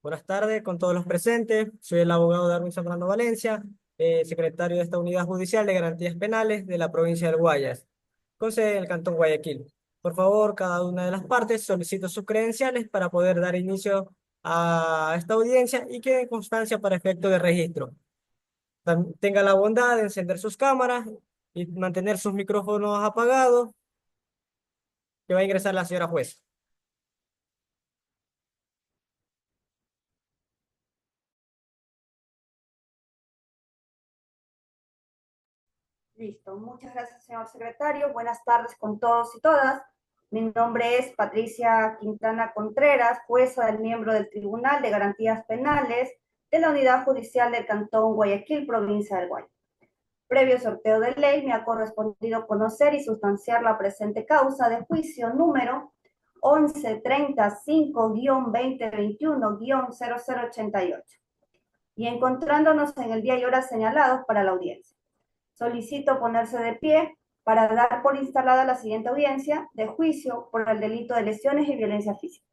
Buenas tardes con todos los presentes. Soy el abogado Darwin Zambrano Valencia, secretario de esta Unidad Judicial de Garantías Penales de la provincia del Guayas, con sede en el Cantón Guayaquil. Por favor, cada una de las partes solicito sus credenciales para poder dar inicio a esta audiencia y quede en constancia para efecto de registro. Tenga la bondad de encender sus cámaras y mantener sus micrófonos apagados, que va a ingresar la señora juez. Listo, muchas gracias, señor secretario. Buenas tardes con todos y todas. Mi nombre es Patricia Quintana Contreras, jueza del miembro del Tribunal de Garantías Penales de la Unidad Judicial del Cantón Guayaquil, provincia del Guayas. Previo sorteo de ley, me ha correspondido conocer y sustanciar la presente causa de juicio número 1135-2021-0088 y encontrándonos en el día y hora señalados para la audiencia. Solicito ponerse de pie para dar por instalada la siguiente audiencia de juicio por el delito de lesiones y violencia física.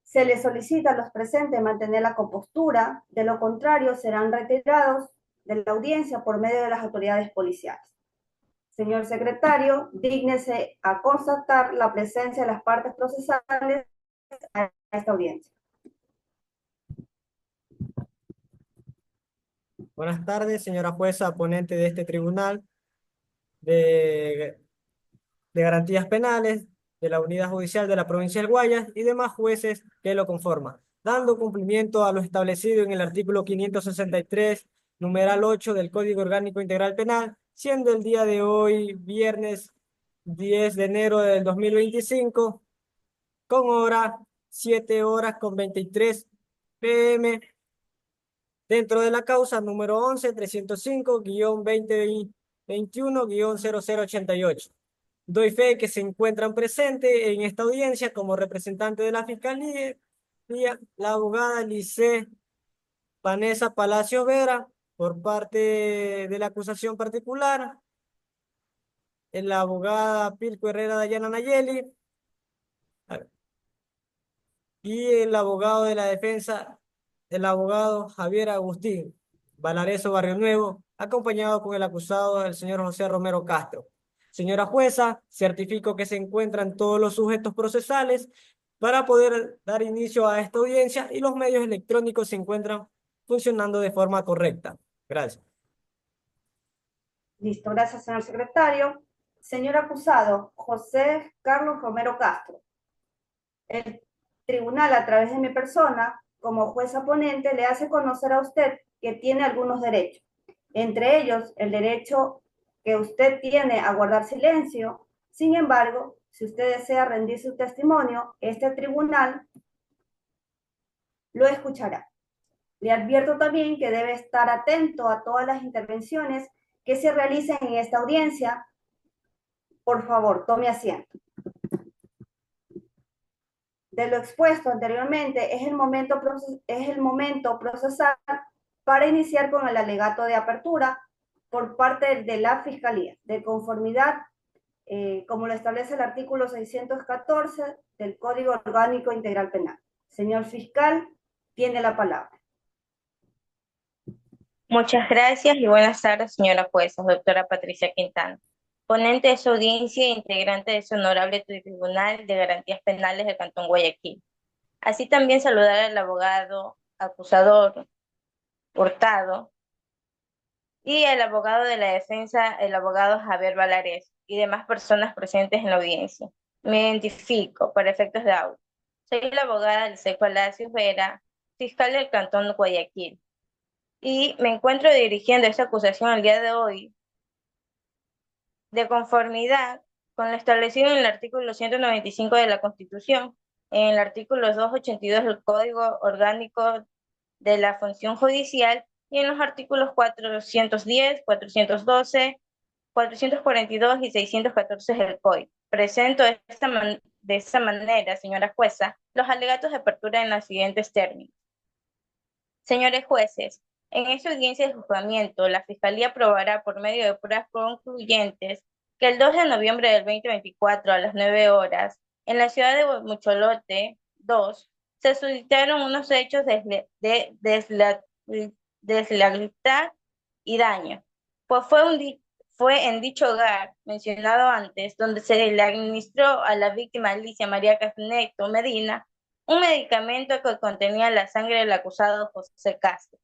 Se les solicita a los presentes mantener la compostura, de lo contrario serán retirados de la audiencia por medio de las autoridades policiales. Señor secretario, dígnese a constatar la presencia de las partes procesales a esta audiencia. Buenas tardes, señora jueza, ponente de este tribunal de de Garantías Penales de la Unidad Judicial de la Provincia del Guayas y demás jueces que lo conforman, dando cumplimiento a lo establecido en el artículo 563, numeral 8 del Código Orgánico Integral Penal, siendo el día de hoy viernes 10 de enero del 2025, con hora 7 horas con 23 pm, dentro de la causa número 11-305-2021-0088. Doy fe que se encuentran presentes en esta audiencia como representante de la Fiscalía, la abogada Lice Vanessa Palacio Vera, por parte de la acusación particular, la abogada Pilco Herrera Dayana Nayeli y el abogado de la defensa, el abogado Javier Agustín Valareso Barrio Nuevo, acompañado con el acusado, el señor José Romero Castro. Señora jueza, certifico que se encuentran todos los sujetos procesales para poder dar inicio a esta audiencia y los medios electrónicos se encuentran funcionando de forma correcta. Gracias. Listo, gracias, señor secretario. Señor acusado, José Carlos Romero Castro. El tribunal, a través de mi persona, como jueza ponente, le hace conocer a usted que tiene algunos derechos. Entre ellos, el derecho que usted tiene a guardar silencio. Sin embargo, si usted desea rendir su testimonio, este tribunal lo escuchará. Le advierto también que debe estar atento a todas las intervenciones que se realicen en esta audiencia. Por favor, tome asiento. De lo expuesto anteriormente, es el momento procesal para iniciar con el alegato de apertura por parte de la Fiscalía, de conformidad, como lo establece el artículo 614 del Código Orgánico Integral Penal. Señor fiscal, tiene la palabra. Muchas gracias y buenas tardes, señora jueza, doctora Patricia Quintana, ponente de su audiencia e integrante de ese honorable Tribunal de Garantías Penales del Cantón Guayaquil. Así también saludar al abogado acusador Hurtado y al abogado de la defensa, el abogado Javier Valares y demás personas presentes en la audiencia. Me identifico para efectos de audio. Soy la abogada Lice Palacios Vera, fiscal del Cantón Guayaquil, y me encuentro dirigiendo esta acusación el día de hoy de conformidad con lo establecido en el artículo 195 de la Constitución, en el artículo 282 del Código Orgánico de la Función Judicial y en los artículos 410, 412, 442 y 614 del COI. Presento de esta manera, señora jueza, los alegatos de apertura en los siguientes términos. Señores jueces, en esta audiencia de juzgamiento, la Fiscalía probará por medio de pruebas concluyentes que el 2 de noviembre del 2024 a las 9 horas en la ciudad de Mucholote 2, se suscitaron unos hechos de deslealtad y daño, pues fue en dicho hogar, mencionado antes, donde se le administró a la víctima Alicia María Castaneto Medina un medicamento que contenía la sangre del acusado José Castro.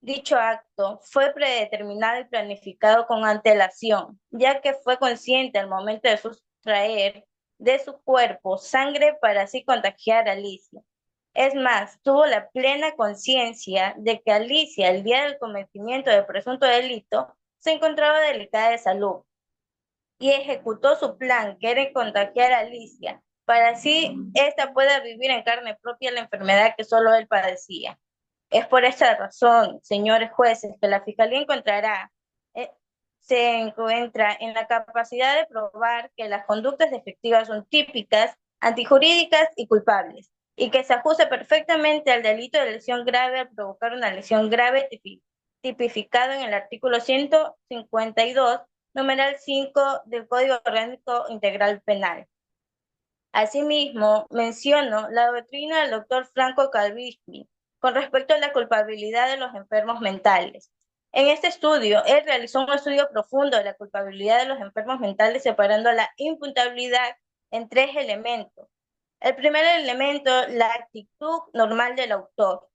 Dicho acto fue predeterminado y planificado con antelación, ya que fue consciente al momento de sustraer de su cuerpo sangre para así contagiar a Alicia. Es más, tuvo la plena conciencia de que Alicia, el día del cometimiento del presunto delito, se encontraba delicada de salud y ejecutó su plan, que era contagiar a Alicia, para así ésta pueda vivir en carne propia la enfermedad que solo él padecía. Es por esta razón, señores jueces, que la Fiscalía eh, se encuentra en la capacidad de probar que las conductas defectivas son típicas, antijurídicas y culpables, y que se ajuste perfectamente al delito de lesión grave al provocar una lesión grave tipificado en el artículo 152, numeral 5 del Código Orgánico Integral Penal. Asimismo, menciono la doctrina del doctor Franco Calvischi con respecto a la culpabilidad de los enfermos mentales. En este estudio, él realizó un estudio profundo de la culpabilidad de los enfermos mentales, separando la imputabilidad en tres elementos. El primer elemento, la actitud normal del autor.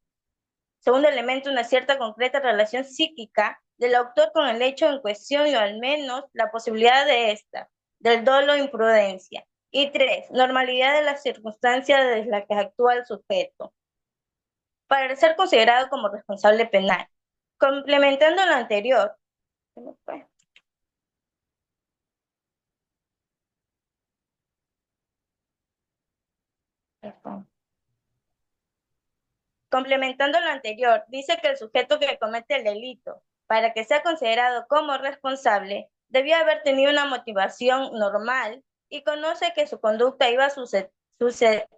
Segundo elemento, una cierta concreta relación psíquica del autor con el hecho en cuestión y al menos la posibilidad de esta, del dolo o imprudencia. Y tres, normalidad de las circunstancias desde las que actúa el sujeto, para ser considerado como responsable penal. Complementando lo anterior, dice que el sujeto que comete el delito, para que sea considerado como responsable, debió haber tenido una motivación normal y conoce que su conducta iba a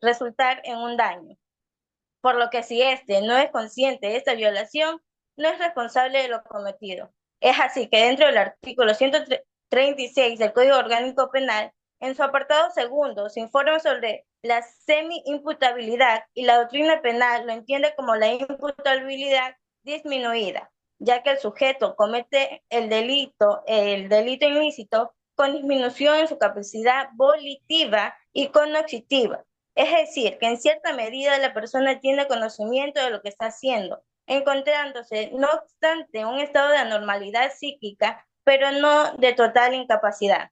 resultar en un daño, por lo que si éste no es consciente de esta violación, no es responsable de lo cometido. Es así que dentro del artículo 136 del Código Orgánico Penal, en su apartado segundo, se informa sobre la semi-imputabilidad y la doctrina penal lo entiende como la imputabilidad disminuida, ya que el sujeto comete el delito ilícito con disminución en su capacidad volitiva y cognitiva. Es decir, que en cierta medida la persona tiene conocimiento de lo que está haciendo, encontrándose, no obstante, en un estado de anormalidad psíquica, pero no de total incapacidad.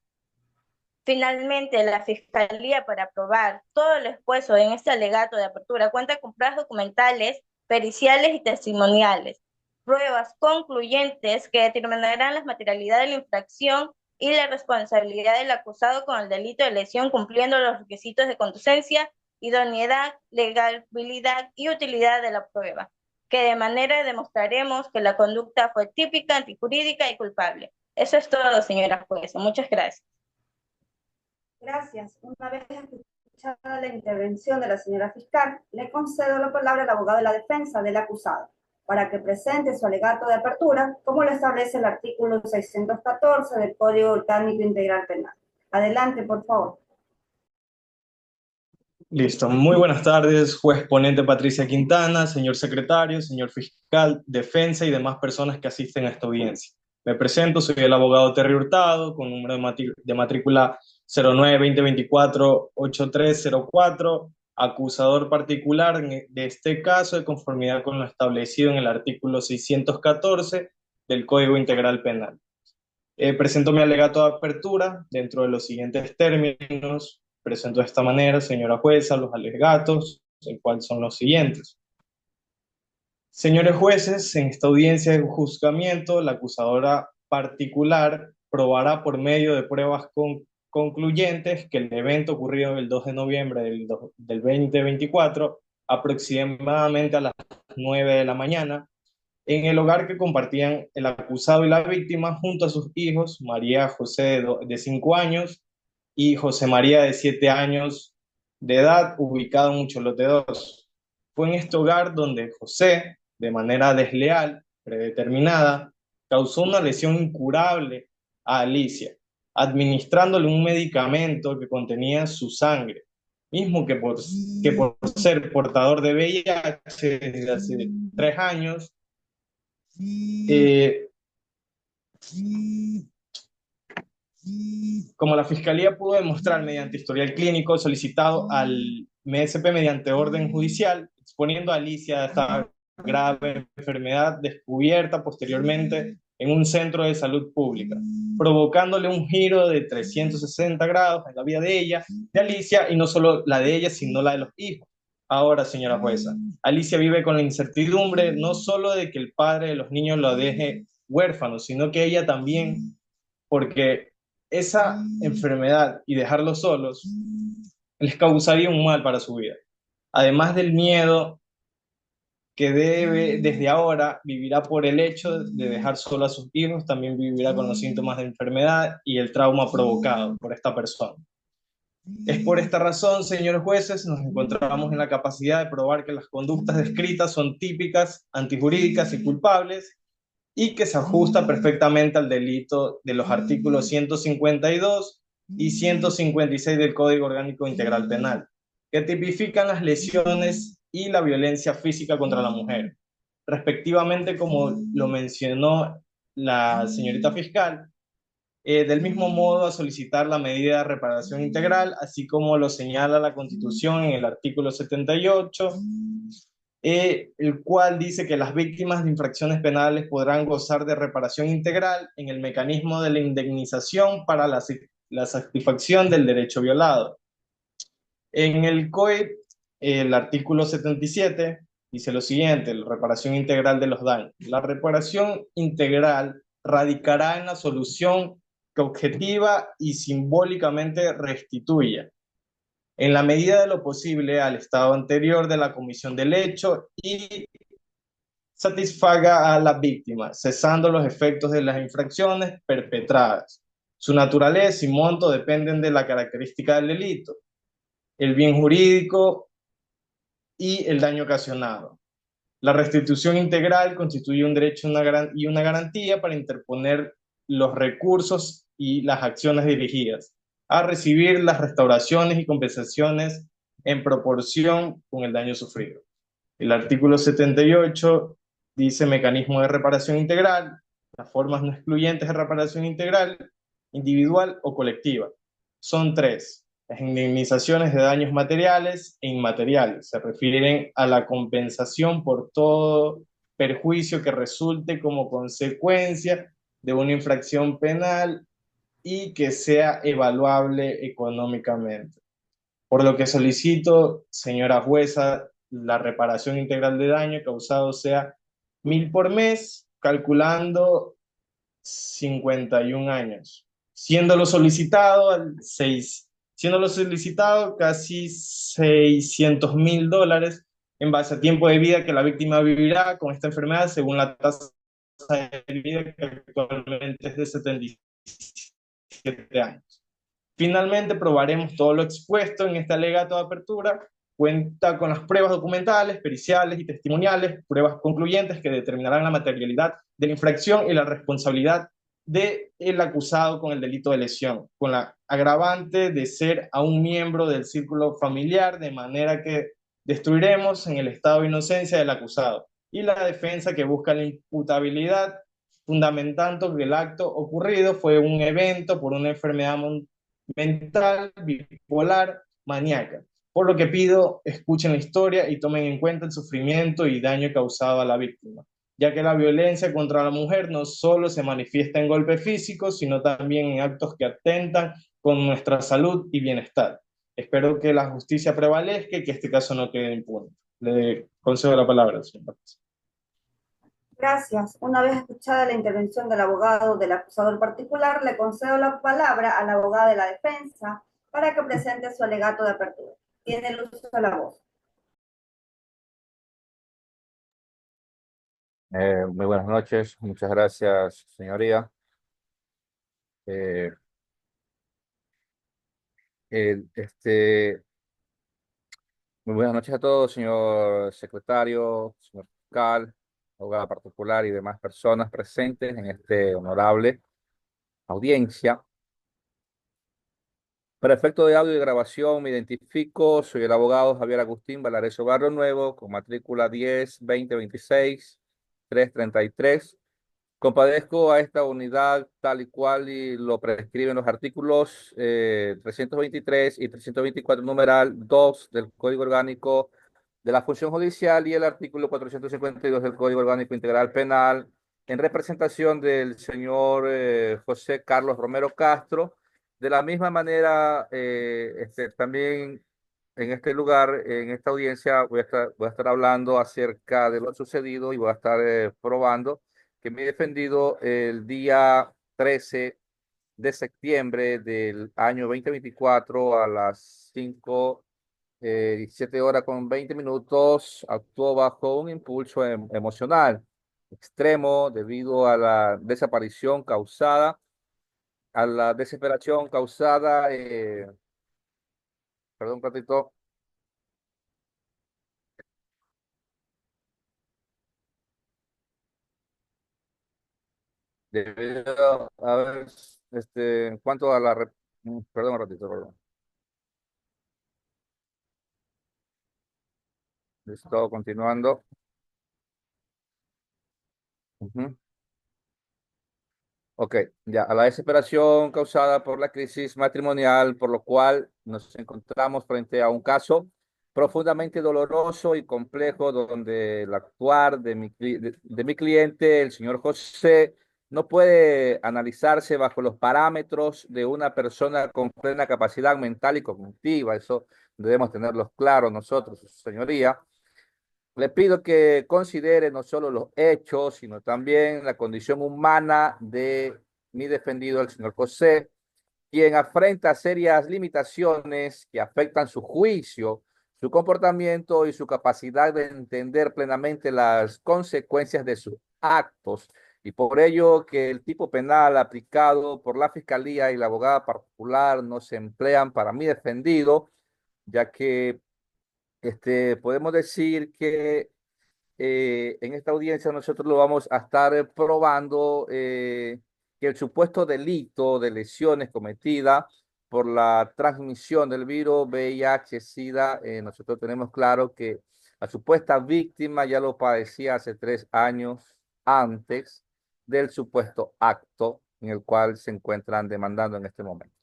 Finalmente, la Fiscalía, para probar todo lo expuesto en este alegato de apertura, cuenta con pruebas documentales, periciales y testimoniales, pruebas concluyentes que determinarán la materialidad de la infracción y la responsabilidad del acusado con el delito de lesión, cumpliendo los requisitos de conducencia, idoneidad, legalidad y utilidad de la prueba, que de manera demostraremos que la conducta fue típica, antijurídica y culpable. Eso es todo, señora jueza. Muchas gracias. Gracias. Una vez escuchada la intervención de la señora fiscal, le concedo la palabra al abogado de la defensa del acusado para que presente su alegato de apertura, como lo establece el artículo 614 del Código Orgánico Integral Penal. Adelante, por favor. Listo. Muy buenas tardes, juez ponente Patricia Quintana, señor secretario, señor fiscal, defensa y demás personas que asisten a esta audiencia. Me presento, soy el abogado Terry Hurtado, con número de matrícula 09-2024-8304, acusador particular de este caso de conformidad con lo establecido en el artículo 614 del Código Integral Penal. Presento mi alegato de apertura dentro de los siguientes términos. Presento de esta manera, señora jueza, los alegatos, el cual son los siguientes. Señores jueces, en esta audiencia de juzgamiento, la acusadora particular probará por medio de pruebas concluyentes que el evento ocurrido el 2 de noviembre del 2024, aproximadamente a las 9 de la mañana, en el hogar que compartían el acusado y la víctima junto a sus hijos, María José de 5 años y José María de 7 años de edad, ubicado en Mucholote 2. Fue en este hogar donde José, de manera desleal, predeterminada, causó una lesión incurable a Alicia, administrándole un medicamento que contenía su sangre, mismo que por ser portador de VIH desde hace 3 años, eh, como la Fiscalía pudo demostrar mediante historial clínico solicitado al MSP mediante orden judicial, exponiendo a Alicia a esta grave enfermedad descubierta posteriormente en un centro de salud pública, provocándole un giro de 360 grados en la vida de ella, de Alicia, y no solo la de ella, sino la de los hijos. Ahora, señora jueza, Alicia vive con la incertidumbre no solo de que el padre de los niños lo deje huérfano, sino que ella también, porque esa enfermedad y dejarlos solos les causaría un mal para su vida. Además del miedo que debe desde ahora vivirá por el hecho de dejar solo a sus hijos, también vivirá con los síntomas de enfermedad y el trauma provocado por esta persona. Es por esta razón, señores jueces, nos encontramos en la capacidad de probar que las conductas descritas son típicas, antijurídicas y culpables, y que se ajusta perfectamente al delito de los artículos 152 y 156 del Código Orgánico Integral Penal, que tipifican las lesiones y la violencia física contra la mujer. Respectivamente, como lo mencionó la señorita fiscal, del mismo modo a solicitar la medida de reparación integral, así como lo señala la Constitución en el artículo 78, el cual dice que las víctimas de infracciones penales podrán gozar de reparación integral en el mecanismo de la indemnización para la satisfacción del derecho violado. En el COIP, el artículo 77 dice lo siguiente: la reparación integral de los daños. La reparación integral radicará en la solución que objetiva y simbólicamente restituya, en la medida de lo posible, al estado anterior de la comisión del hecho y satisfaga a la víctima, cesando los efectos de las infracciones perpetradas. Su naturaleza y monto dependen de la característica del delito, el bien jurídico y el daño ocasionado. La restitución integral constituye un derecho y una garantía para interponer los recursos y las acciones dirigidas a recibir las restauraciones y compensaciones en proporción con el daño sufrido. El artículo 78 dice mecanismo de reparación integral, las formas no excluyentes de reparación integral, individual o colectiva. Son tres. Las indemnizaciones de daños materiales e inmateriales se refieren a la compensación por todo perjuicio que resulte como consecuencia de una infracción penal y que sea evaluable económicamente. Por lo que solicito, señora jueza, la reparación integral de daño causado sea 1.000 por mes, calculando 51 años, siéndolo solicitado casi $600.000 en base a tiempo de vida que la víctima vivirá con esta enfermedad, según la tasa de vida que actualmente es de 77 años. Finalmente, probaremos todo lo expuesto en este alegato de apertura. Cuenta con las pruebas documentales, periciales y testimoniales, pruebas concluyentes que determinarán la materialidad de la infracción y la responsabilidad del acusado con el delito de lesión, con la agravante de ser a un miembro del círculo familiar, de manera que destruiremos en el estado de inocencia del acusado, y la defensa que busca la imputabilidad, fundamentando que el acto ocurrido fue un evento por una enfermedad mental, bipolar, maníaca. Por lo que pido, escuchen la historia y tomen en cuenta el sufrimiento y daño causado a la víctima, ya que la violencia contra la mujer no solo se manifiesta en golpes físicos, sino también en actos que atentan con nuestra salud y bienestar. Espero que la justicia prevalezca y que este caso no quede impune. Le concedo la palabra, señor. Gracias. Una vez escuchada la intervención del abogado del acusador particular, le concedo la palabra a la abogada de la defensa para que presente su alegato de apertura. Tiene el uso de la voz. Muy buenas noches, muchas gracias, señoría. Eh, eh, este, Muy buenas noches a todos, señor secretario, señor fiscal, abogada particular y demás personas presentes en este honorable audiencia. Para efecto de audio y grabación, me identifico, soy el abogado Javier Agustín Valareso Barrio Nuevo, con matrícula 10-20-26-333. Compadezco a esta unidad tal y cual y lo prescriben los artículos 323 y 324, numeral 2 del Código Orgánico de la Función Judicial y el artículo 452 del Código Orgánico Integral Penal, en representación del señor José Carlos Romero Castro. De la misma manera, también en este lugar, en esta audiencia, voy a estar hablando acerca de lo sucedido y voy a estar probando que me he defendido el día 13 de septiembre del año 2024 a las 17 horas con 20 minutos. Actuó bajo un impulso emocional extremo debido a la desesperación causada, perdón un ratito, debido a ver, en cuanto a perdón un ratito, perdón. Listo, continuando. Ujú. Ok, ya, a la desesperación causada por la crisis matrimonial, por lo cual nos encontramos frente a un caso profundamente doloroso y complejo, donde el actuar de mi cliente, el señor José, no puede analizarse bajo los parámetros de una persona con plena capacidad mental y cognitiva. Eso debemos tenerlo claro nosotros, su señoría. Le pido que considere no solo los hechos, sino también la condición humana de mi defendido, el señor José, quien afrenta serias limitaciones que afectan su juicio, su comportamiento y su capacidad de entender plenamente las consecuencias de sus actos. Y por ello que el tipo penal aplicado por la Fiscalía y la abogada particular no se emplean para mi defendido, ya que podemos decir que en esta audiencia nosotros lo vamos a estar probando, que el supuesto delito de lesiones cometida por la transmisión del virus VIH-Sida, nosotros tenemos claro que la supuesta víctima ya lo padecía hace 3 años antes del supuesto acto en el cual se encuentran demandando en este momento.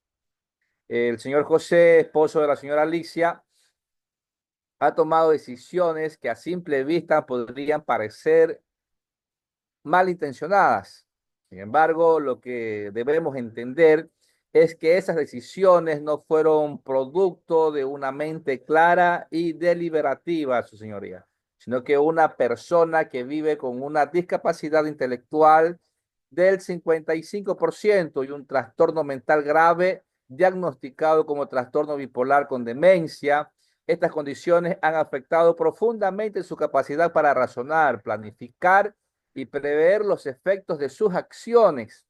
El señor José, esposo de la señora Alicia, ha tomado decisiones que a simple vista podrían parecer malintencionadas. Sin embargo, lo que debemos entender es que esas decisiones no fueron producto de una mente clara y deliberativa, su señoría, sino que una persona que vive con una discapacidad intelectual del 55% y un trastorno mental grave diagnosticado como trastorno bipolar con demencia. Estas condiciones han afectado profundamente su capacidad para razonar, planificar y prever los efectos de sus acciones.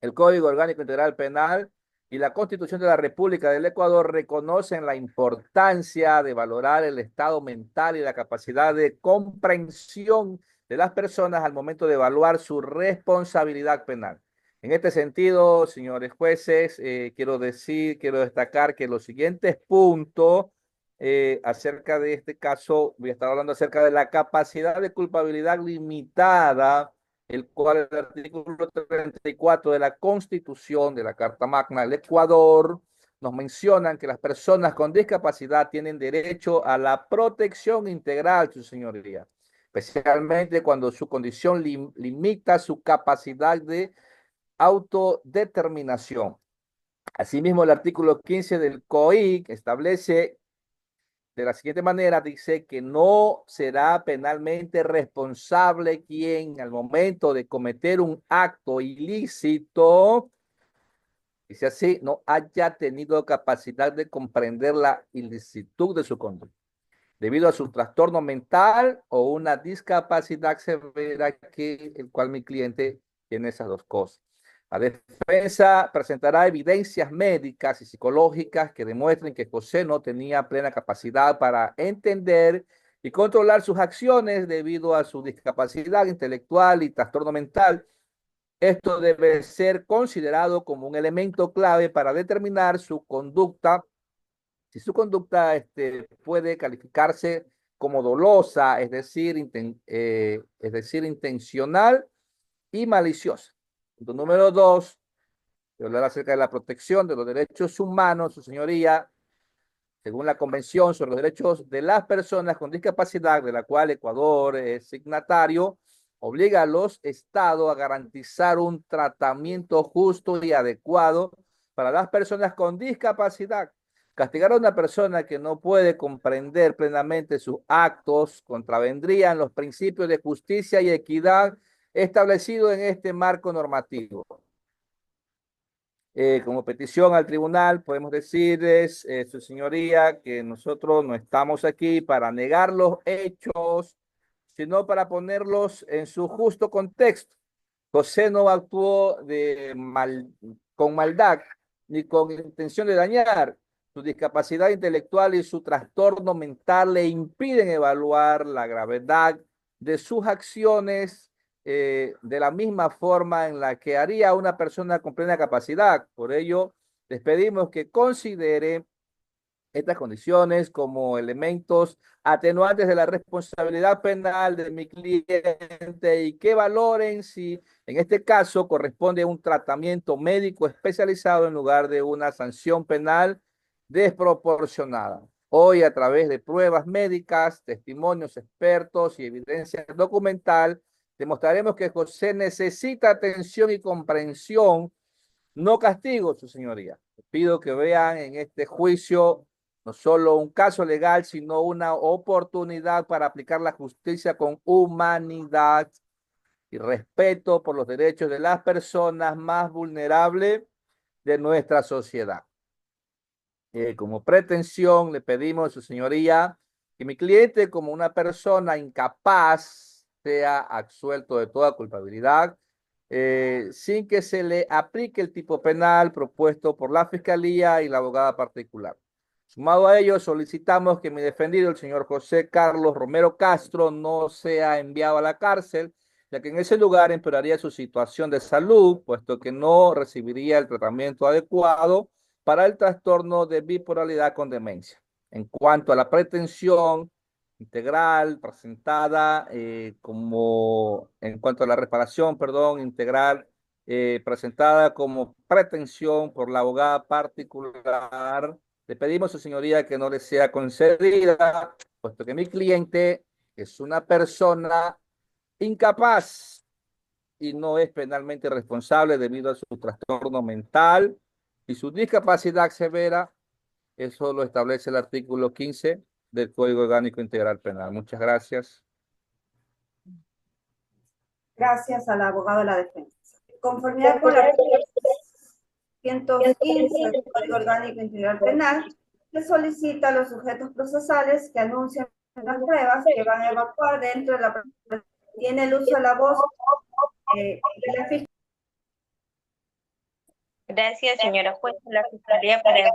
El Código Orgánico Integral Penal y la Constitución de la República del Ecuador reconocen la importancia de valorar el estado mental y la capacidad de comprensión de las personas al momento de evaluar su responsabilidad penal. En este sentido, señores jueces, quiero destacar que los siguientes puntos acerca de este caso, voy a estar hablando acerca de la capacidad de culpabilidad limitada, el cual el artículo 34 de la Constitución de la Carta Magna del Ecuador nos mencionan que las personas con discapacidad tienen derecho a la protección integral, su señoría, especialmente cuando su condición limita su capacidad de autodeterminación. Asimismo, el artículo 15 del COIC establece de la siguiente manera, dice que no será penalmente responsable quien al momento de cometer un acto ilícito, dice así, no haya tenido capacidad de comprender la ilicitud de su conducta, debido a su trastorno mental o una discapacidad severa que el cual mi cliente tiene esas dos cosas. La defensa presentará evidencias médicas y psicológicas que demuestren que José no tenía plena capacidad para entender y controlar sus acciones debido a su discapacidad intelectual y trastorno mental, Esto debe ser considerado como un elemento clave para determinar su conducta, si su conducta puede calificarse como dolosa, es decir, intencional y maliciosa. Punto número 2, hablar acerca de la protección de los derechos humanos, su señoría, según la Convención sobre los Derechos de las Personas con Discapacidad, de la cual Ecuador es signatario, obliga a los estados a garantizar un tratamiento justo y adecuado para las personas con discapacidad. Castigar a una persona que no puede comprender plenamente sus actos contravendrían los principios de justicia y equidad establecidos en este marco normativo. Como petición al tribunal, podemos decirles, su señoría, que nosotros no estamos aquí para negar los hechos, sino para ponerlos en su justo contexto. José no actuó con maldad ni con intención de dañar. Su discapacidad intelectual y su trastorno mental le impiden evaluar la gravedad de sus acciones de la misma forma en la que haría una persona con plena capacidad. Por ello, les pedimos que considere estas condiciones como elementos atenuantes de la responsabilidad penal de mi cliente y que valoren si en este caso corresponde un tratamiento médico especializado en lugar de una sanción penal desproporcionada. Hoy, a través de pruebas médicas, testimonios expertos y evidencia documental, demostraremos que José necesita atención y comprensión, no castigo, su señoría. Pido que vean en este juicio no solo un caso legal, sino una oportunidad para aplicar la justicia con humanidad y respeto por los derechos de las personas más vulnerables de nuestra sociedad. Como pretensión, le pedimos a su señoría que mi cliente, como una persona incapaz, sea absuelto de toda culpabilidad, sin que se le aplique el tipo penal propuesto por la Fiscalía y la abogada particular. Sumado a ello, solicitamos que mi defendido, el señor José Carlos Romero Castro, no sea enviado a la cárcel, ya que en ese lugar empeoraría su situación de salud, puesto que no recibiría el tratamiento adecuado para el trastorno de bipolaridad con demencia. En cuanto a la pretensión integral presentada en cuanto a la reparación, perdón, integral presentada como pretensión por la abogada particular, le pedimos a su señoría que no le sea concedida, puesto que mi cliente es una persona incapaz y no es penalmente responsable debido a su trastorno mental y su discapacidad severa. Eso lo establece el artículo 15 del Código Orgánico Integral Penal. Muchas gracias. Gracias al abogado de la defensa. Conformidad con el artículo 115 del Código Orgánico Integral Penal, se solicita a los sujetos procesales que anuncien las pruebas que van a evacuar dentro de la... Tiene el uso de la voz de la Fiscalía. Gracias, señora juez. La Fiscalía para las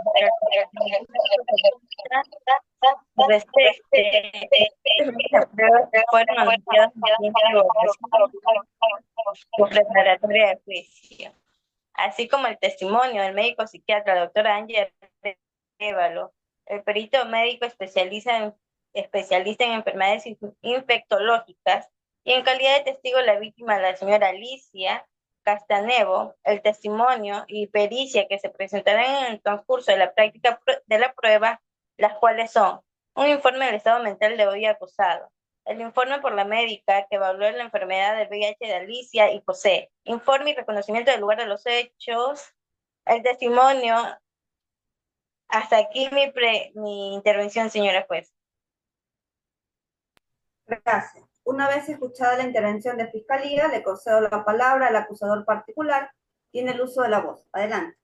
pruebas que fueron anunciadas en preparatoria de juicio, así como el testimonio del médico psiquiatra, la doctora Ángela Évalo, el perito médico especialista en enfermedades infectológicas, y en calidad de testigo la víctima, la señora Alicia Castanevo, el testimonio y pericia que se presentarán en el transcurso de la práctica de la prueba, las cuales son un informe del estado mental de hoy acusado, el informe por la médica que evaluó la enfermedad del VIH de Alicia y José, informe y reconocimiento del lugar de los hechos, el testimonio. Hasta aquí mi intervención, señora juez. Gracias. Una vez escuchada la intervención de Fiscalía, le concedo la palabra al acusador particular. Tiene el uso de la voz. Adelante.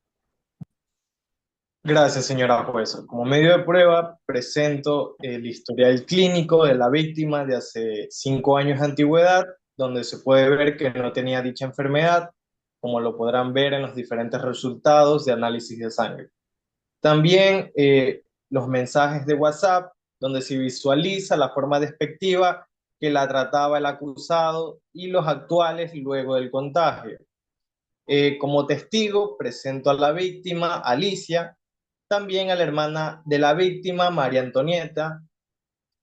Gracias, señora jueza. Como medio de prueba, presento el historial clínico de la víctima de hace 5 años de antigüedad, donde se puede ver que no tenía dicha enfermedad, como lo podrán ver en los diferentes resultados de análisis de sangre. También los mensajes de WhatsApp, donde se visualiza la forma despectiva que la trataba el acusado y los actuales luego del contagio. Como testigo, presento a la víctima, Alicia, también a la hermana de la víctima, María Antonieta,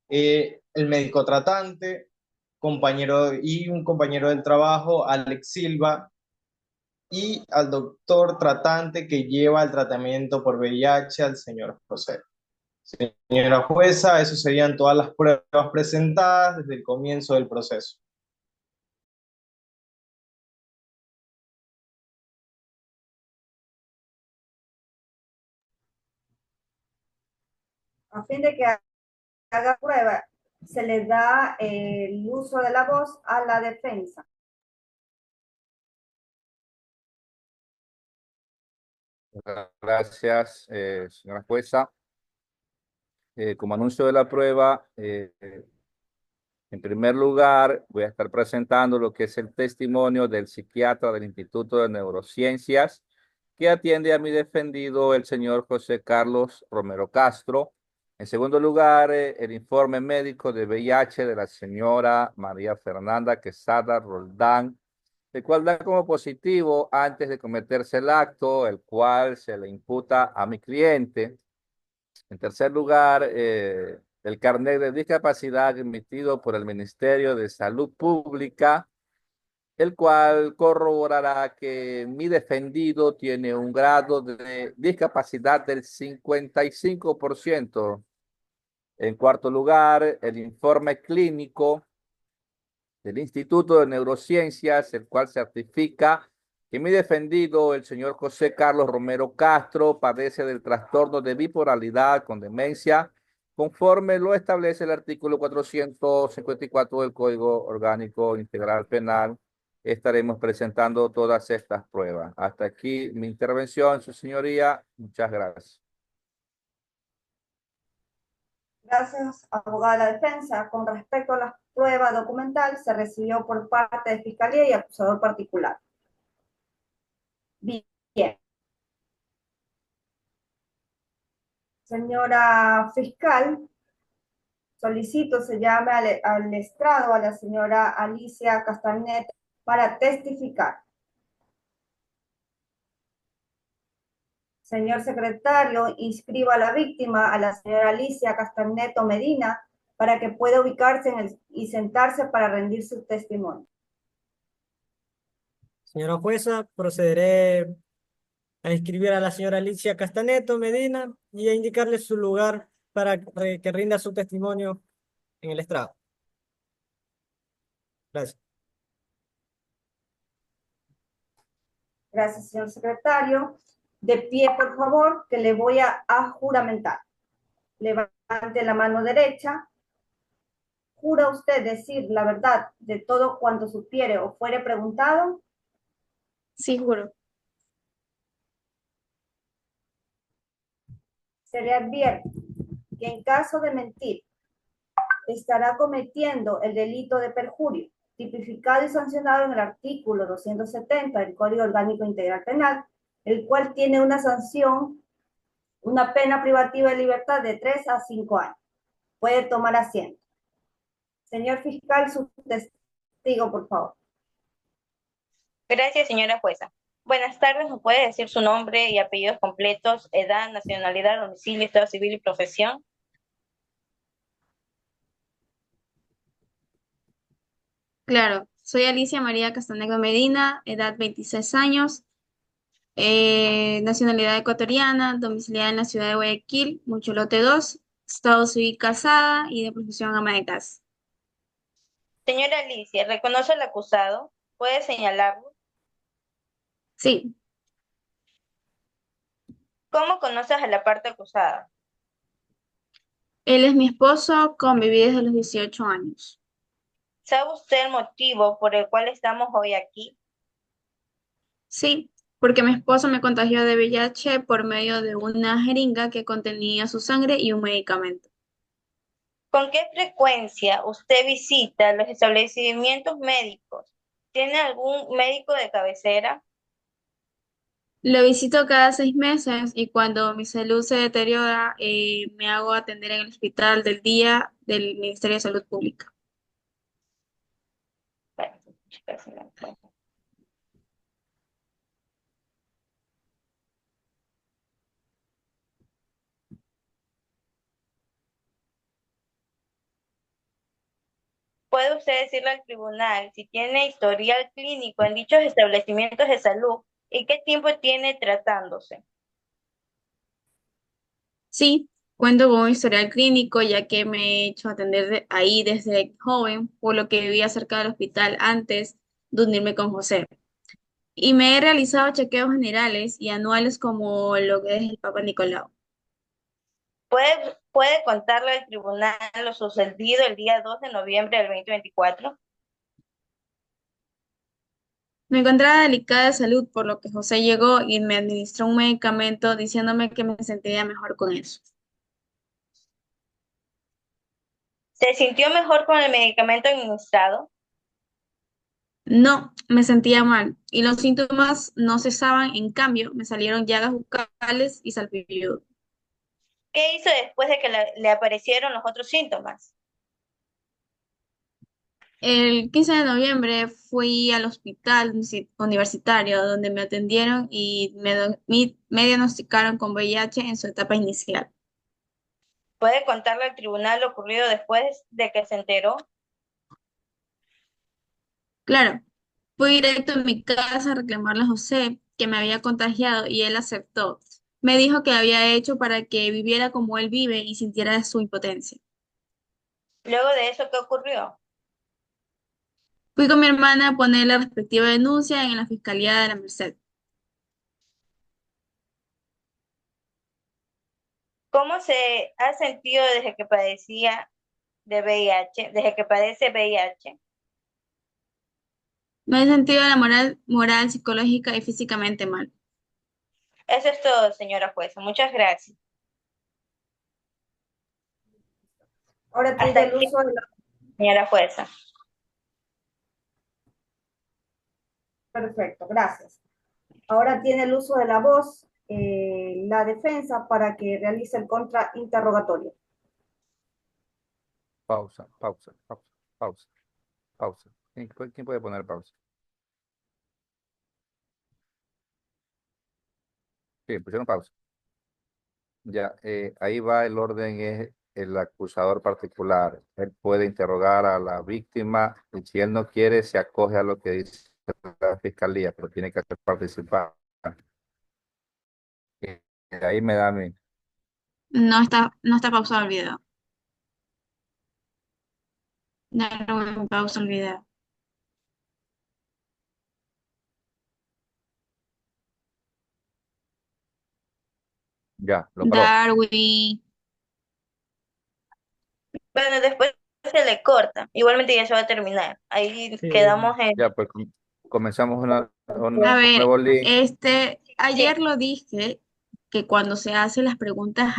el médico tratante, un compañero del trabajo, Alex Silva, y al doctor tratante que lleva el tratamiento por VIH, al señor José. Señora jueza, esas serían todas las pruebas presentadas desde el comienzo del proceso. A fin de que haga prueba, se le da el uso de la voz a la defensa. Gracias, señora jueza. Como anuncio de la prueba, en primer lugar, voy a estar presentando lo que es el testimonio del psiquiatra del Instituto de Neurociencias, que atiende a mi defendido, el señor José Carlos Romero Castro. En segundo lugar, el informe médico de VIH de la señora María Fernanda Quesada Roldán, el cual da como positivo antes de cometerse el acto, el cual se le imputa a mi cliente. En tercer lugar, el carnet de discapacidad emitido por el Ministerio de Salud Pública, el cual corroborará que mi defendido tiene un grado de discapacidad del 55%. En cuarto lugar, el informe clínico del Instituto de Neurociencias, el cual certifica que mi defendido, el señor José Carlos Romero Castro, padece del trastorno de bipolaridad con demencia, conforme lo establece el artículo 454 del Código Orgánico Integral Penal. Estaremos presentando todas estas pruebas. Hasta aquí mi intervención, su señoría. Muchas gracias. Gracias, abogada de la defensa. Con respecto a la prueba documental, se recibió por parte de Fiscalía y acusador particular. Bien. Señora fiscal, solicito se llame al estrado a la señora Alicia Castanet para testificar. Señor secretario, inscriba a la víctima, a la señora Alicia Castaneto Medina, para que pueda ubicarse y sentarse para rendir su testimonio. Señora jueza, procederé a inscribir a la señora Alicia Castaneto Medina y a indicarle su lugar para que rinda su testimonio en el estrado. Gracias. Gracias, señor secretario. De pie, por favor, que le voy a juramentar. Levante la mano derecha. ¿Jura usted decir la verdad de todo cuanto supiere o fuere preguntado? Sí, juro. Se le advierte que en caso de mentir, estará cometiendo el delito de perjurio, tipificado y sancionado en el artículo 270 del Código Orgánico Integral Penal, el cual tiene una sanción, una pena privativa de libertad de 3 a 5 años. Puede tomar asiento. Señor fiscal, su testigo, por favor. Gracias, señora jueza. Buenas tardes, ¿nos puede decir su nombre y apellidos completos, edad, nacionalidad, domicilio, estado civil y profesión? Claro, soy Alicia María Castanedo Medina, edad 26 años, nacionalidad ecuatoriana, domiciliada en la ciudad de Guayaquil, Mucholote 2, estado civil casada y de profesión ama de casa. Señora Alicia, ¿reconoce al acusado? ¿Puede señalarlo? Sí, ¿Cómo conoces a la parte acusada? él es mi esposo, conviví desde los 18 años. ¿Sabe usted el motivo por el cual estamos hoy aquí? Sí, porque mi esposo me contagió de VIH por medio de una jeringa que contenía su sangre y un medicamento. ¿Con qué frecuencia usted visita los establecimientos médicos? ¿Tiene algún médico de cabecera? Lo visito cada 6 meses y cuando mi salud se deteriora, me hago atender en el hospital del día del Ministerio de Salud Pública. Bueno, chicas, no, bueno. Puede usted decirle al tribunal si tiene historial clínico en dichos establecimientos de salud y qué tiempo tiene tratándose. Sí, cuento con un historial clínico ya que me he hecho atender ahí desde joven, por lo que vivía cerca del hospital antes de unirme con José. Y me he realizado chequeos generales y anuales como lo que es el Papa Nicolau. ¿Puede contarle al tribunal lo sucedido el día 2 de noviembre del 2024? Me encontraba delicada de salud, por lo que José llegó y me administró un medicamento diciéndome que me sentiría mejor con eso. ¿Se sintió mejor con el medicamento administrado? No, me sentía mal y los síntomas no cesaban, en cambio, me salieron llagas bucales y salpullido. ¿Qué hizo después de que le aparecieron los otros síntomas? El 15 de noviembre fui al hospital universitario donde me atendieron y me diagnosticaron con VIH en su etapa inicial. ¿Puede contarle al tribunal lo ocurrido después de que se enteró? Claro, fui directo a mi casa a reclamarle a José que me había contagiado y él aceptó. Me dijo que había hecho para que viviera como él vive y sintiera su impotencia. Luego de eso, ¿qué ocurrió? Fui con mi hermana a poner la respectiva denuncia en la Fiscalía de la Merced. ¿Cómo se ha sentido desde que padecía de VIH, desde que padece VIH? Me he sentido la moral, psicológica y físicamente mal. Eso es todo, señora jueza. Muchas gracias. Ahora Hasta tiene el aquí, uso de la... señora jueza. Perfecto, gracias. Ahora tiene el uso de la voz la defensa para que realice el contrainterrogatorio. Pausa, pausa, pausa, pausa, pausa. ¿Quién puede poner pausa? Sí, pusieron pausa. Ya, ahí va el orden, es el acusador particular. Él puede interrogar a la víctima y si él no quiere, se acoge a lo que dice la fiscalía, pero tiene que hacer participar. Y ahí me da a mí. No está pausado el video. No pausa el video. Ya, lo paró. Darwin. Bueno, después se le corta. Igualmente ya se va a terminar. Ahí Sí, quedamos en... Ya, pues comenzamos A un ver, nuevo link. Sí, ayer lo dije que cuando se hacen las preguntas